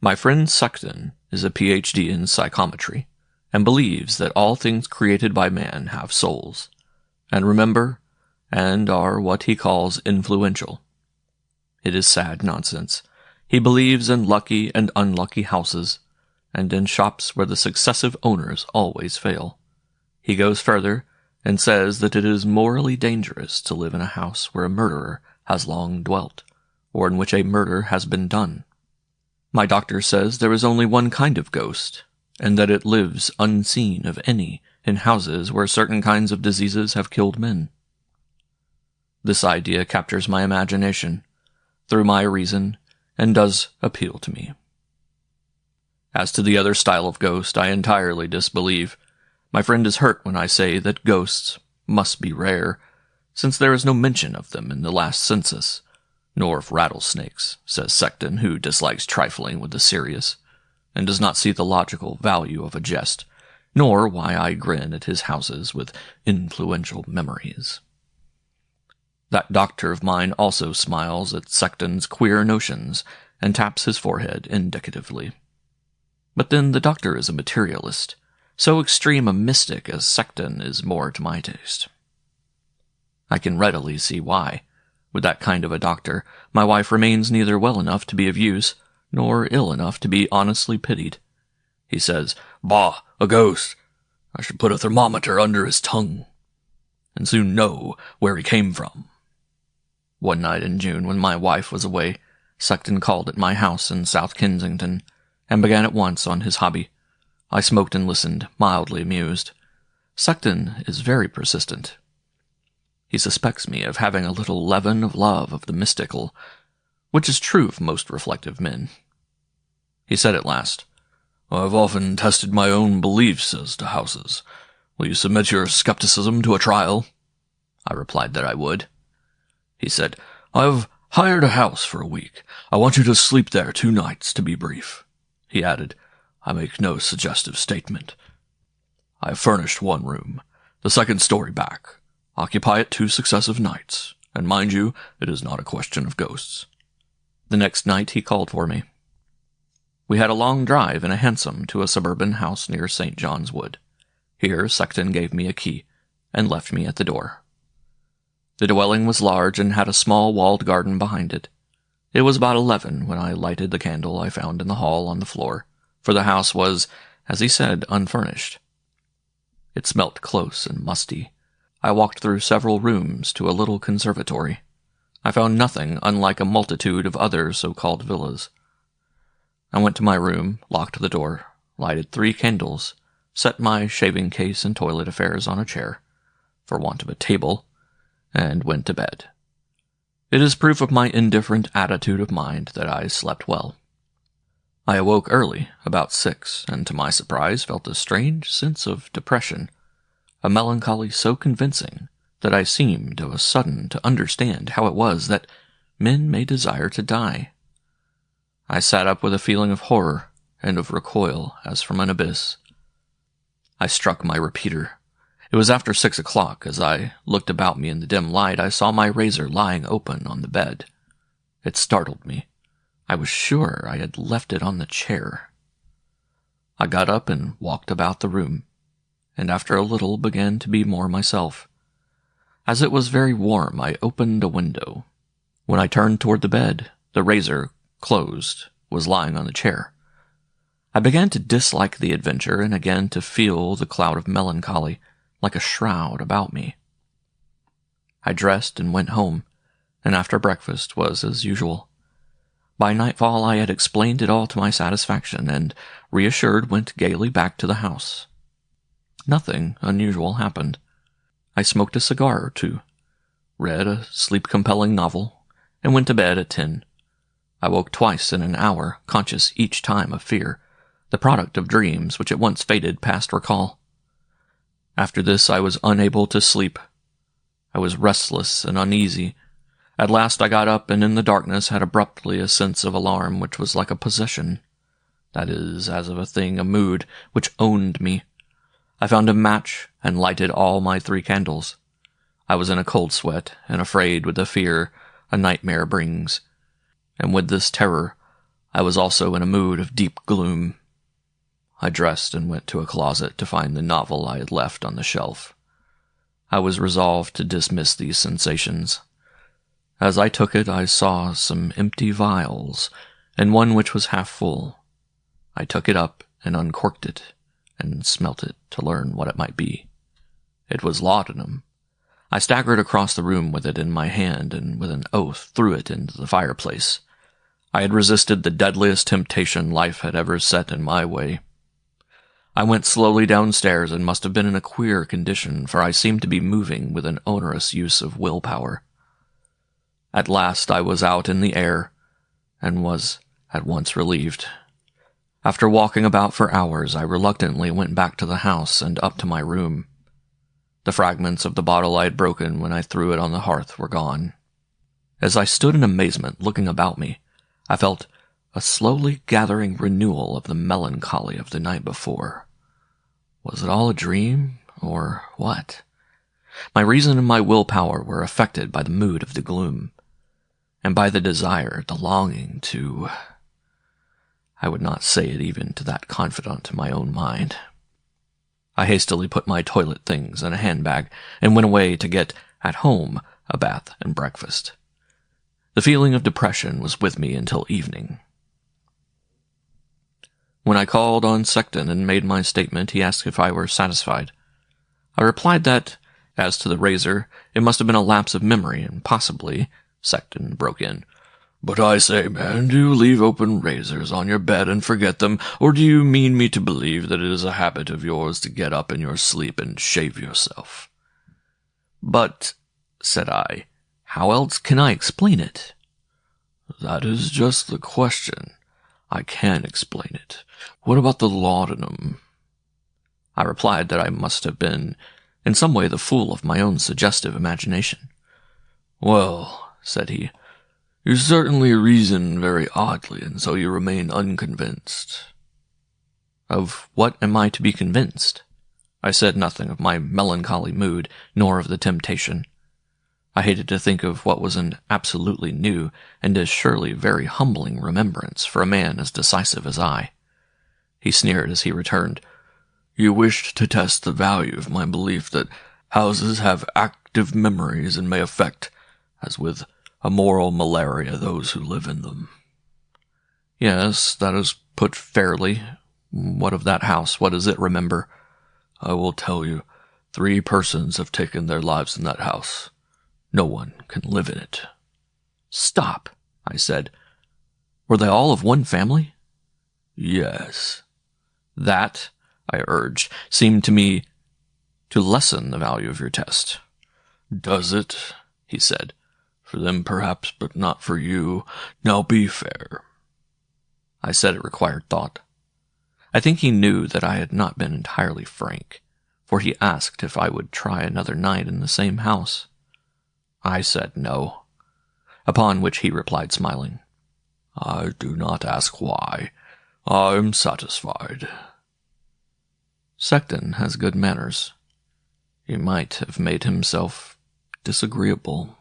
My friend Succden is a PhD in psychometry, and believes that all things created by man have souls, and remember, and are what he calls influential. It is sad nonsense. He believes in lucky and unlucky houses, and in shops where the successive owners always fail. He goes further, and says that it is morally dangerous to live in a house where a murderer has long dwelt, or in which a murder has been done. My doctor says there is only one kind of ghost, and that it lives unseen of any in houses where certain kinds of diseases have killed men. This idea captures my imagination, through my reason, and does appeal to me. As to the other style of ghost, I entirely disbelieve. My friend is hurt when I say that ghosts must be rare, since there is no mention of them in the last census, nor of rattlesnakes, says Succden, who dislikes trifling with the serious, and does not see the logical value of a jest, nor why I grin at his houses with influential memories. That doctor of mine also smiles at Succden's queer notions, and taps his forehead indicatively. But then the doctor is a materialist. So extreme a mystic as Succden is more to my taste. I can readily see why. With that kind of a doctor, my wife remains neither well enough to be of use, nor ill enough to be honestly pitied. He says, "Bah, a ghost! I should put a thermometer under his tongue, and soon know where he came from." One night in June, when my wife was away, Succden called at my house in South Kensington, and began at once on his hobby. I smoked and listened, mildly amused. Succden is very persistent. He suspects me of having a little leaven of love of the mystical, which is true of most reflective men. He said at last, "I've often tested my own beliefs as to houses. Will you submit your skepticism to a trial?" I replied that I would. He said, "I've hired a house for a week. I want you to sleep there 2 nights, to be brief." He added, "I make no suggestive statement. I have furnished 1 room, the 2nd story back. Occupy it 2 successive nights, and mind you, it is not a question of ghosts." The next night he called for me. We had a long drive in a hansom to a suburban house near St. John's Wood. Here Succden gave me a key, and left me at the door. The dwelling was large and had a small walled garden behind it. It was about 11 when I lighted the candle I found in the hall on the floor, for the house was, as he said, unfurnished. It smelt close and musty. I walked through several rooms to a little conservatory. I found nothing unlike a multitude of other so-called villas. I went to my room, locked the door, lighted 3 candles, set my shaving case and toilet affairs on a chair, for want of a table, and went to bed. It is proof of my indifferent attitude of mind that I slept well. I awoke early, about 6, and to my surprise felt a strange sense of depression, a melancholy so convincing that I seemed of a sudden to understand how it was that men may desire to die. I sat up with a feeling of horror and of recoil as from an abyss. I struck my repeater. It was after 6 o'clock. As I looked about me in the dim light, I saw my razor lying open on the bed. It startled me. I was sure I had left it on the chair. I got up and walked about the room, and after a little began to be more myself. As it was very warm, I opened a window. When I turned toward the bed, the razor, closed, was lying on the chair. I began to dislike the adventure and again to feel the cloud of melancholy like a shroud about me. I dressed and went home, and after breakfast was as usual. By nightfall I had explained it all to my satisfaction, and, reassured, went gaily back to the house. Nothing unusual happened. I smoked a cigar or 2, read a sleep-compelling novel, and went to bed at 10. I woke twice in an hour, conscious each time of fear, the product of dreams which at once faded past recall. After this I was unable to sleep. I was restless and uneasy. At last I got up, and in the darkness had abruptly a sense of alarm which was like a possession. That is, as of a thing, a mood, which owned me. I found a match, and lighted all my 3 candles. I was in a cold sweat, and afraid with the fear a nightmare brings. And with this terror, I was also in a mood of deep gloom. I dressed and went to a closet to find the novel I had left on the shelf. I was resolved to dismiss these sensations. As I took it, I saw some empty vials, and one which was half full. I took it up and uncorked it, and smelt it to learn what it might be. It was laudanum. I staggered across the room with it in my hand, and with an oath threw it into the fireplace. I had resisted the deadliest temptation life had ever set in my way. I went slowly downstairs and must have been in a queer condition, for I seemed to be moving with an onerous use of willpower. At last I was out in the air, and was at once relieved. After walking about for hours, I reluctantly went back to the house and up to my room. The fragments of the bottle I had broken when I threw it on the hearth were gone. As I stood in amazement looking about me, I felt a slowly gathering renewal of the melancholy of the night before. Was it all a dream, or what? My reason and my willpower were affected by the mood of the gloom, and by the desire, the longing to... I would not say it even to that confidant in my own mind. I hastily put my toilet things in a handbag and went away to get, at home, a bath and breakfast. The feeling of depression was with me until evening. When I called on Succden and made my statement, he asked if I were satisfied. I replied that, as to the razor, it must have been a lapse of memory, and possibly, Succden broke in, "But I say, man, do you leave open razors on your bed and forget them, or do you mean me to believe that it is a habit of yours to get up in your sleep and shave yourself?" "But," said I, "how else can I explain it?" "That is just the question. I can explain it. What about the laudanum?" I replied that I must have been, in some way, the fool of my own suggestive imagination. "Well," said he, "you certainly reason very oddly, and so you remain unconvinced." Of what am I to be convinced? I said nothing of my melancholy mood, nor of the temptation. I hated to think of what was an absolutely new, and as surely very humbling remembrance for a man as decisive as I. He sneered as he returned, "You wished to test the value of my belief that houses have active memories and may affect, as with a moral malaria, those who live in them." "Yes, that is put fairly. What of that house? What does it remember?" "I will tell you. 3 persons have taken their lives in that house. No one can live in it." "Stop," I said. "Were they all of one family?" "Yes." "That," I urged, "seemed to me to lessen the value of your test." "Does it?" he said. "For them perhaps, but not for you. Now be fair." I said it required thought. I think he knew that I had not been entirely frank, for he asked if I would try another night in the same house. I said no, upon which he replied smiling, "I do not ask why. I am satisfied." Succden has good manners. He might have made himself disagreeable.